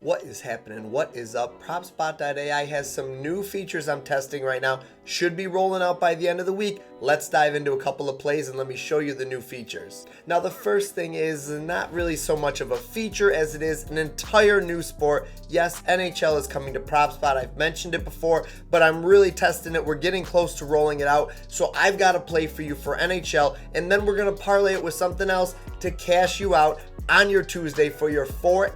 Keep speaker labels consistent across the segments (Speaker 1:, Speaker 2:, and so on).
Speaker 1: What is happening? What is up? PropsBot.AI has some new features I'm testing right now. Should be rolling out by the end of the week. Let's dive into a couple of plays and let me show you the new features. Now, the first thing is not really so much of a feature as it is an entire new sport. Yes, NHL is coming to PropsBot. I've mentioned it before, but I'm really testing it. We're getting close to rolling it out. So I've got a play for you for NHL, and then we're going to parlay it with something else to cash you out on your Tuesday for your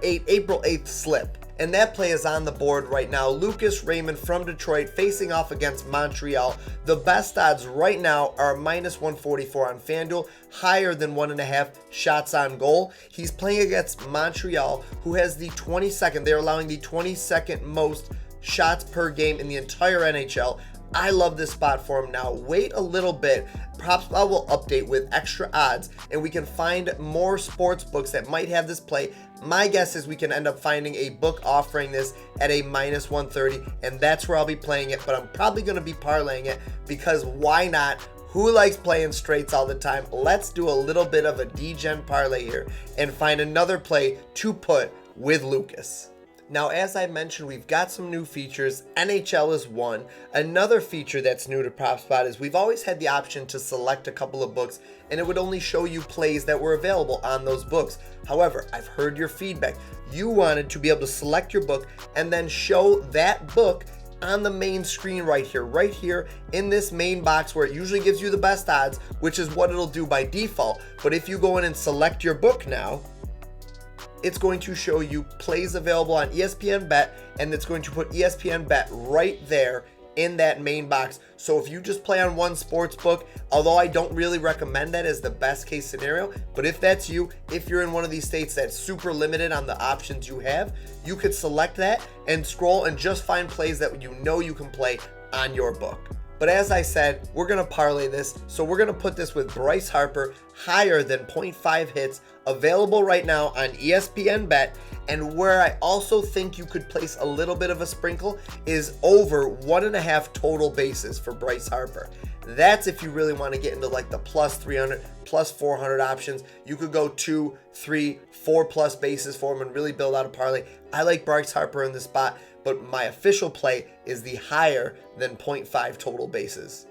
Speaker 1: April 8th slip. And that play is on the board right now. Lucas Raymond from Detroit facing off against Montreal. The best odds right now are -144 on FanDuel, higher than 1.5 shots on goal. He's playing against Montreal, who has the 22nd. They're allowing the 22nd most shots per game in the entire NHL. I love this spot for him now. Wait a little bit. PropsBot will update with extra odds, and we can find more sports books that might have this play. My guess is we can end up finding a book offering this at a -130, and that's where I'll be playing it, but I'm probably going to be parlaying it because why not? Who likes playing straights all the time? Let's do a little bit of a degen parlay here and find another play to put with Lucas. Now, as I mentioned, we've got some new features. NHL is one. Another feature that's new to PropsBot is we've always had the option to select a couple of books, and it would only show you plays that were available on those books. However, I've heard your feedback. You wanted to be able to select your book and then show that book on the main screen right here in this main box where it usually gives you the best odds, which is what it'll do by default. But if you go in and select your book now, it's going to show you plays available on ESPN Bet, and it's going to put ESPN Bet right there in that main box. So if you just play on one sports book, although I don't really recommend that as the best case scenario, but if that's you, if you're in one of these states that's super limited on the options you have, you could select that and scroll and just find plays that you know you can play on your book. But as I said, we're going to parlay this. So we're going to put this with Bryce Harper, higher than 0.5 hits, available right now on ESPN Bet. And where I also think you could place a little bit of a sprinkle is over 1.5 total bases for Bryce Harper. That's if you really want to get into like the +300, +400 options. You could go 2, 3, 4+ bases for him and really build out a parlay. I like Bryce Harper in this spot, but my official play is the higher than 0.5 total bases.